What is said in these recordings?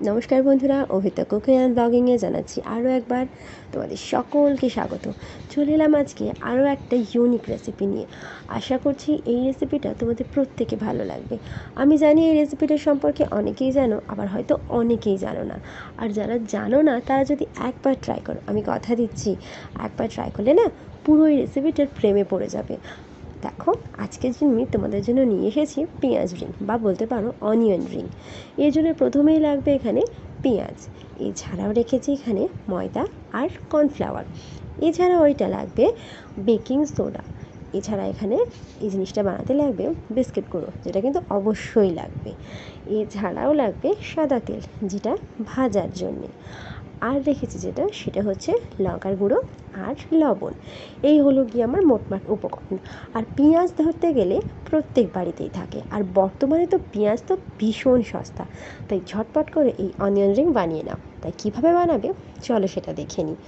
নমস্কার বন্ধুরা, অভিতা cooking and ব্লগিংয়ে জানাচ্ছি আরও একবার তোমাদের সকলকে স্বাগত। চলে এলাম আজকে আরও একটা ইউনিক রেসিপি নিয়ে। আশা করছি এই রেসিপিটা তোমাদের প্রত্যেকে ভালো লাগবে। আমি জানি এই রেসিপিটা সম্পর্কে অনেকেই জানো, আবার হয়তো অনেকেই জানো না। আর যারা জানো না তারা যদি একবার ট্রাই করো, আমি কথা দিচ্ছি একবার ট্রাই করলে না পুরো এই রেসিপিটার প্রেমে পড়ে যাবে। দেখো, আজকে আমি তোমাদের জন্য নিয়ে এসেছি পেঁয়াজ রিং বা বলতে পারো অনিয়ন রিং। এর জন্য প্রথমেই লাগবে এখানে পেঁয়াজ, এছাড়াও রেখেছি এখানে ময়দা আর কর্নফ্লাওয়ার, এছাড়া ওইটা লাগবে বেকিং সোডা, এছাড়া এখানে এই জিনিসটা বানাতে লাগবে বিস্কিট গুঁড়ো, যেটা কিন্তু অবশ্যই লাগবে। এছাড়াও লাগবে সাদা তেল, যেটা ভাজার জন্যে। আর রেখেছি সেটা হচ্ছে লঙ্কার গুঁড়ো আর লবণ। এই হলো গিয়ে আমার মোটমাট উপকরণ। আর পেঁয়াজ ধরতে গেলে প্রত্যেক বাড়িতেই থাকে, আর বর্তমানে তো পেঁয়াজ তো ভীষণ সস্তা, তাই ঝটপট করে এই অনিয়ন রিং বানিয়ে নাও। তাই কীভাবে বানাবে চলো সেটা দেখে নিই।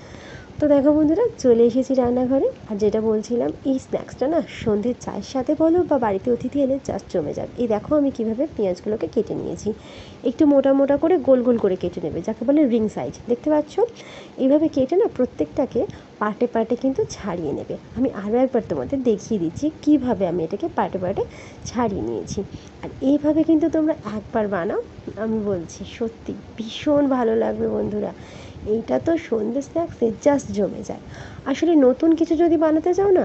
তো দেখো বন্ধুরা, চলে এসেছি রান্নাঘরে। আর যেটা বলছিলাম, এই স্ন্যাক্সটা না সন্ধ্যের চায়ের সাথে বলো বা বাড়িতে অতিথি এলে জাস্ট জমে যাবে। এই দেখো আমি কীভাবে পেঁয়াজগুলোকে কেটে নিয়েছি। একটু মোটা মোটা করে গোল গোল করে কেটে নেবে, যাকে বলে রিং সাইজ। দেখতে পাচ্ছ, এইভাবে কেটে না প্রত্যেকটাকে পার্টে পার্টে কিন্তু ছাড়িয়ে নেবে। আমি আরও একবার তোমাদের দেখিয়ে দিচ্ছি কীভাবে আমি এটাকে পার্টে পার্টে ছাড়িয়ে নিয়েছি। আর এইভাবে কিন্তু তোমরা একবার বানাও, আমি বলছি সত্যি ভীষণ ভালো লাগবে বন্ধুরা। এইটা তো সন্ধ্যে স্ন্যাক্সে জাস্ট জমে যায়। আসলে নতুন কিছু যদি বানাতে চাও না,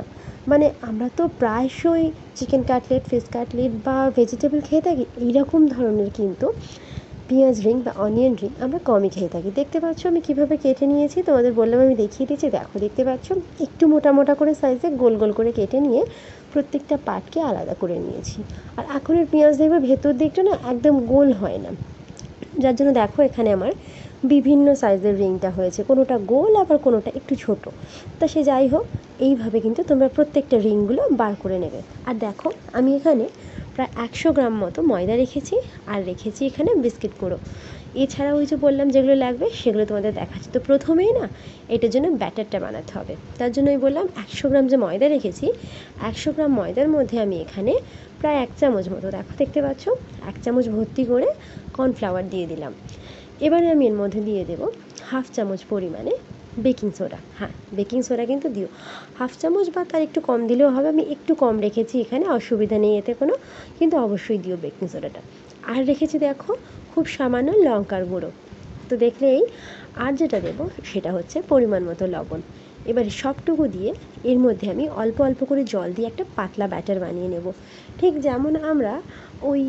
মানে আমরা তো প্রায়শই চিকেন কাটলেট, ফিশ কাটলেট বা ভেজিটেবল খেয়ে থাকি, এইরকম ধরনের কিন্তু পেঁয়াজ রিং বা অনিয়ন রিং আমরা কমই খেয়ে থাকি। দেখতে পাচ্ছ আমি কীভাবে কেটে নিয়েছি, তোমাদের বললাম আমি দেখিয়ে দিচ্ছি। দেখো, দেখতে পাচ্ছ একটু মোটা মোটা করে সাইজে গোল গোল করে কেটে নিয়ে প্রত্যেকটা পার্টকে আলাদা করে নিয়েছি। আর এখনের পেঁয়াজ দেখবে ভেতর দিকটা না একদম গোল হয় না, যার জন্য দেখো এখানে আমার বিভিন্ন সাইজের রিংটা হয়েছে, কোনোটা গোল আবার কোনোটা একটু ছোট। তা সে যাই হোক, এইভাবে কিন্তু তোমরা প্রত্যেকটা রিংগুলো বার করে নেবে। আর দেখো, আমি এখানে প্রায় 100 গ্রাম মতো ময়দা রেখেছি, আর রেখেছি এখানে বিস্কিট গুঁড়ো। এছাড়া ওই যে বললাম যেগুলো লাগবে সেগুলো তোমাদের দেখাচ্ছি। তো প্রথমেই না এটার জন্য ব্যাটারটা বানাতে হবে। তার জন্য ওই বললাম 100 গ্রাম যে ময়দা রেখেছি, 100 গ্রাম ময়দার মধ্যে আমি এখানে প্রায় 1 চামচ মতো, দেখো দেখতে পাচ্ছ, 1 চামচ ভর্তি করে কর্নফ্লাওয়ার দিয়ে দিলাম। এবারে আমি এর মধ্যে দিয়ে দেবো 1/2 চামচ পরিমাণে বেকিং সোডা। হ্যাঁ, বেকিং সোডা কিন্তু দিও 1/2 চামচ বা তার একটু কম দিলেও হবে, আমি একটু কম রেখেছি এখানে, অসুবিধা নেই এতে কোনো, কিন্তু অবশ্যই দিও বেকিং সোডাটা। আর রেখেছি দেখো খুব সামান্য লঙ্কার গুঁড়ো। তো দেখলেই, আর যেটা দেবো সেটা হচ্ছে পরিমাণ মতো লবণ। এবারে সবটুকু দিয়ে এর মধ্যে আমি অল্প অল্প করে জল দিয়ে একটা পাতলা ব্যাটার বানিয়ে নেব। ঠিক যেমন আমরা ওই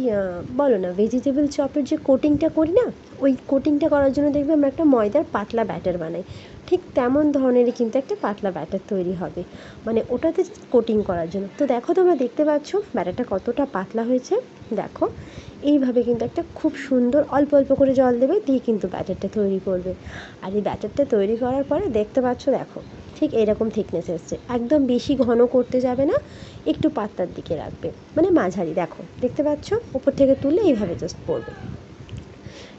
বলো না ভেজিটেবল চপের যে কোটিংটা করি না, ওই কোটিংটা করার জন্য দেখবে আমরা একটা ময়দার পাতলা ব্যাটার বানাই, ঠিক তেমন ধরনেরই কিন্তু একটা পাতলা ব্যাটার তৈরি হবে, মানে ওটাতে কোটিং করার জন্য। তো দেখো, তোমরা দেখতে পাচ্ছ ব্যাটারটা কতটা পাতলা হয়েছে। দেখো, এইভাবে কিন্তু একটা খুব সুন্দর অল্প অল্প করে জল দেবে, দিয়ে কিন্তু ব্যাটারটা তৈরি করবে। আর এই ব্যাটারটা তৈরি করার পরে দেখতে পাচ্ছ, দেখো ঠিক এরকম থিকনেস এসছে। একদম বেশি ঘন করতে যাবে না, একটু পাতলার দিকে রাখবে, মানে মাঝারি। দেখো দেখতে পাচ্ছ, উপর থেকে তুললে এইভাবে জাস্ট পড়বে।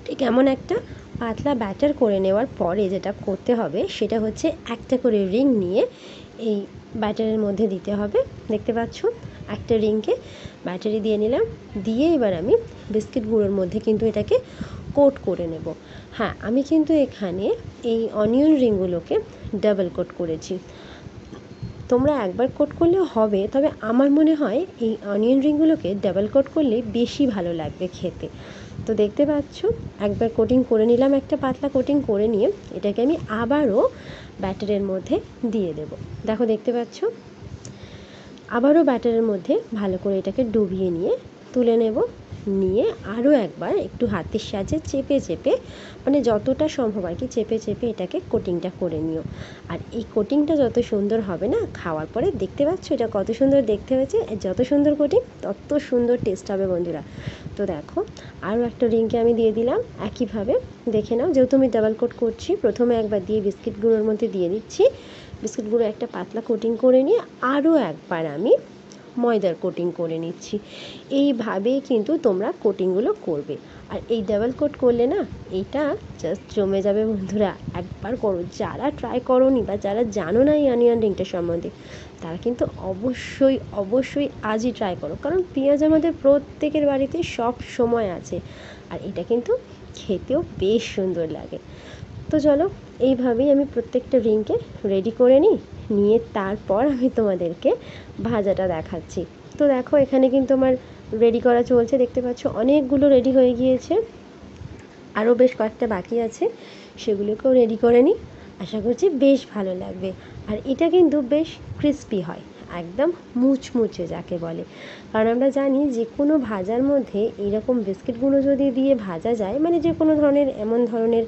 ঠিক এমন একটা পাতলা ব্যাটার করে নেওয়ার পরে যেটা করতে হবে সেটা হচ্ছে একটা করে রিং নিয়ে এই ব্যাটারের মধ্যে দিতে হবে। দেখতে পাচ্ছ, একটা রিংকে ব্যাটারি দিয়ে নিলাম, দিয়ে এবার আমি বিস্কিট গুঁড়োর মধ্যে কিন্তু এটাকে কোট করে নেব। হ্যাঁ, আমি কিন্তু এখানে এই অনিয়ন রিংগুলোকে ডাবল কোট করেছি। তোমরা একবার কোট করলেও হবে, তবে আমার মনে হয় এই অনিয়ন রিংগুলোকে ডাবল কোট করলে বেশি ভালো লাগবে খেতে। তো দেখতে পাচ্ছ, একবার কোটিং করে নিলাম, একটা পাতলা কোটিং করে নিয়ে এটাকে আমি আবারও ব্যাটারের মধ্যে দিয়ে দেব। দেখো দেখতে পাচ্ছ, আবারও ব্যাটারের মধ্যে ভালো করে এটাকে ডুবিয়ে নিয়ে তুলে নেব। নিয়ে আরও একবার একটু হাতের সাহায্যে চেপে চেপে, মানে যতটা সম্ভব আর কি চেপে চেপে এটাকে কোটিংটা করে নিও। আর এই কোটিংটা যত সুন্দর হবে না খাওয়ার পরে, দেখতে পাচ্ছ এটা কত সুন্দর দেখতে হয়েছে, যত সুন্দর কোটিং তত সুন্দর টেস্ট হবে বন্ধুরা। তো দেখো, আরও একটা রিংকে আমি দিয়ে দিলাম একইভাবে। দেখে নাও, যেহেতু আমি ডাবল কোট করছি, প্রথমে একবার দিয়ে বিস্কিট গুঁড়োর মধ্যে দিয়ে দিচ্ছি, বিস্কিট গুঁড়ো একটা পাতলা কোটিং করে নিয়ে আরও একবার আমি ময়দার কোটিং করে নিচ্ছি। এইভাবেই কিন্তু তোমরা কোটিংগুলো করবে। আর এই ডাবল কোট করলে না এইটা জাস্ট জমে যাবে বন্ধুরা। একবার করো, যারা ট্রাই করোনি বা যারা জানো না এই অনিয়ন রিংটা সম্বন্ধে, তারা কিন্তু অবশ্যই অবশ্যই আজই ট্রাই করো, কারণ পেঁয়াজ আমাদের প্রত্যেকের বাড়িতে সব সময় আছে। আর এটা কিন্তু খেতেও বেশ সুন্দর লাগে। তো চলো এইভাবেই আমি প্রত্যেকটা রিংকে রেডি করে নিয়ে তারপর আমি তোমাদেরকে ভাজাটা দেখাচ্ছি। তো দেখো এখানে কিন্তু আমার রেডি করা চলছে, দেখতে পাচ্ছ অনেকগুলো রেডি হয়ে গিয়েছে, আরও বেশ কয়েকটা বাকি আছে, সেগুলোকেও রেডি করে নিই। আশা করছি বেশ ভালো লাগবে। আর এটা কিন্তু বেশ ক্রিস্পি হয়, একদম মুচমুচে যাকে বলে। কারণ আমরা জানি যে কোনো ভাজার মধ্যে এইরকম বিস্কিটগুলো যদি দিয়ে ভাজা যায়, মানে যে কোনো ধরনের এমন ধরনের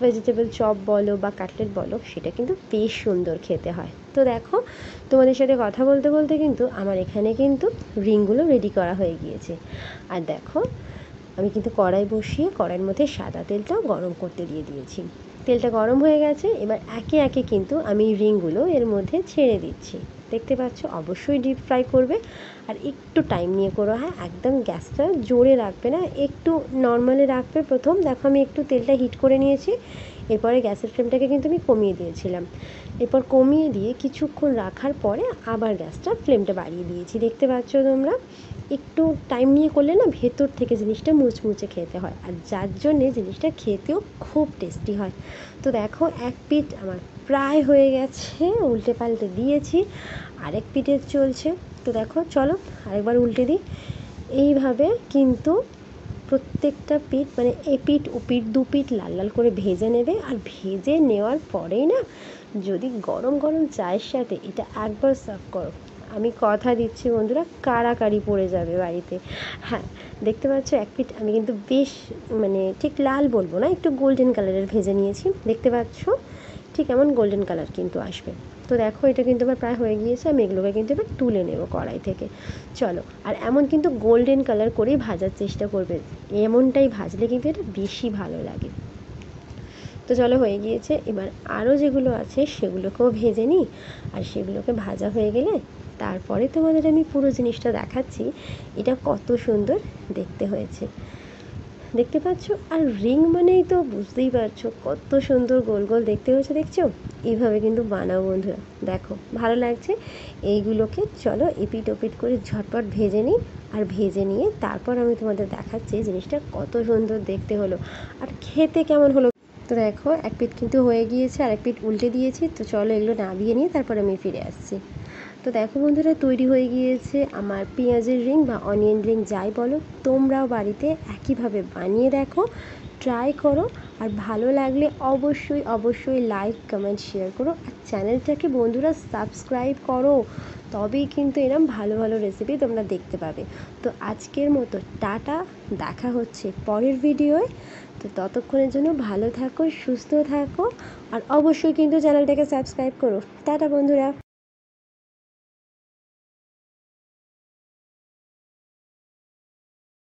ভেজিটেবল চপ বলো বা কাটলেট বলো, সেটা কিন্তু বেশ সুন্দর খেতে হয়। তো দেখো তোমাদের সাথে কথা বলতে বলতে কিন্তু আমার এখানে কিন্তু রিংগুলো রেডি করা হয়ে গিয়েছে। আর দেখো আমি কিন্তু কড়াই বসিয়ে কড়াইয়ের মধ্যে সাদা তেলটাও গরম করতে দিয়ে দিয়েছি। তেলটা গরম হয়ে গেছে, এবার একে একে কিন্তু আমি রিংগুলো এর মধ্যে ছেড়ে দিচ্ছি। দেখতে পাচ্ছ, অবশ্যই ডিপ ফ্রাই করবে আর একটু টাইম নিয়ে করো। হ্যাঁ, একদম গ্যাসটা জোরে রাখবে না, একটু নর্মালে রাখবে। প্রথম দেখো আমি একটু তেলটা হিট করে নিয়েছি, এরপরে গ্যাসের ফ্লেমটাকে কিন্তু আমি কমিয়ে দিয়েছিলাম। এরপর কমিয়ে দিয়ে কিছুক্ষণ রাখার পরে আবার গ্যাসটা ফ্লেমটা বাড়িয়ে দিয়েছি। দেখতে পাচ্ছ তোমরা, একটু টাইম নিয়ে করলে না ভেতর থেকে জিনিসটা মুচমুচে খেতে হয়, আর যার জন্যে জিনিসটা খেতেও খুব টেস্টি হয়। তো দেখো এক পিঠ আমার প্রায় হয়ে গেছে, উল্টে পাল্টে দিয়েছি, আরেক পিঠে চলছে। তো দেখো চলো আরেকবার উল্টে দিই। এইভাবে কিন্তু প্রত্যেকটা পিঠ, মানে এপিঠ ওপিঠ দুপিঠ লাল লাল করে ভেজে নেবে। আর ভেজে নেওয়ার পরেই না, যদি গরম গরম চায়ের সাথে এটা একবার সার্ভ করো, আমি কথা দিচ্ছি বন্ধুরা, কাড়াকাড়ি পড়ে যাবে বাড়িতে। হ্যাঁ, দেখতে পাচ্ছ এক পিঠ আমি কিন্তু বেশ, মানে ঠিক লাল বলবো না, একটু গোল্ডেন কালারের ভেজে নিয়েছি। দেখতে পাচ্ছ ঠিক এমন গোল্ডেন কালার কিন্তু আসবে। তো দেখো এটা কিন্তু আমার প্রায় হয়ে গিয়েছে, আমি এগুলোকে কিন্তু এবার তুলে নেব কড়াই থেকে। চলো, আর এমন কিন্তু গোল্ডেন কালার করেই ভাজার চেষ্টা করবে, এমনটাই ভাজলে কিন্তু এটা বেশি ভালো লাগে। তো চলো হয়ে গিয়েছে, এবার আরও যেগুলো আছে সেগুলোকেও ভেজে নিই। আর সেগুলোকে ভাজা হয়ে গেলে তারপরে তোমাদের আমি পুরো জিনিসটা দেখাচ্ছি এটা কত সুন্দর দেখতে হয়েছে। দেখতে পাচ্ছ, আর রিং মানেই তো বুঝতেই পারছো কত সুন্দর গোল গোল দেখতে হয়েছে, দেখছো? এইভাবে কিন্তু বানাও বন্ধুরা, দেখো ভালো লাগছে। এইগুলোকে চলো এপিট ওপিট করে ঝটপট ভেজে নিই। আর ভেজে নিয়ে তারপর আমি তোমাদের দেখাচ্ছি জিনিসটা কত সুন্দর দেখতে হলো আর খেতে কেমন হলো। তো দেখো এক পিঠ কিন্তু হয়ে গিয়েছে, আর এক পিঠ উল্টে দিয়েছি। তো চলো এগুলো নামিয়ে নিয়ে তারপর আমি ফিরে আসছি। তো দেখো বন্ধুরা, তৈরি হয়ে গিয়েছে আমার পেঁয়াজের রিং বা অনিয়ন রিং যাই বলো, তোমরাও বাড়িতে একইভাবে বানিয়ে দেখো, ট্রাই করো। আর ভালো লাগলে অবশ্যই অবশ্যই লাইক কমেন্ট শেয়ার করো, আর চ্যানেলটাকে বন্ধুরা সাবস্ক্রাইব করো, তবেই কিন্তু এরম ভালো ভালো রেসিপি তোমরা দেখতে পাবে। তো আজকের মতো টাটা, দেখা হচ্ছে পরের ভিডিওয়। তো ততক্ষণের জন্য ভালো থাকো, সুস্থ থাকো, আর অবশ্যই কিন্তু চ্যানেলটাকে সাবস্ক্রাইব করো। টাটা বন্ধুরা।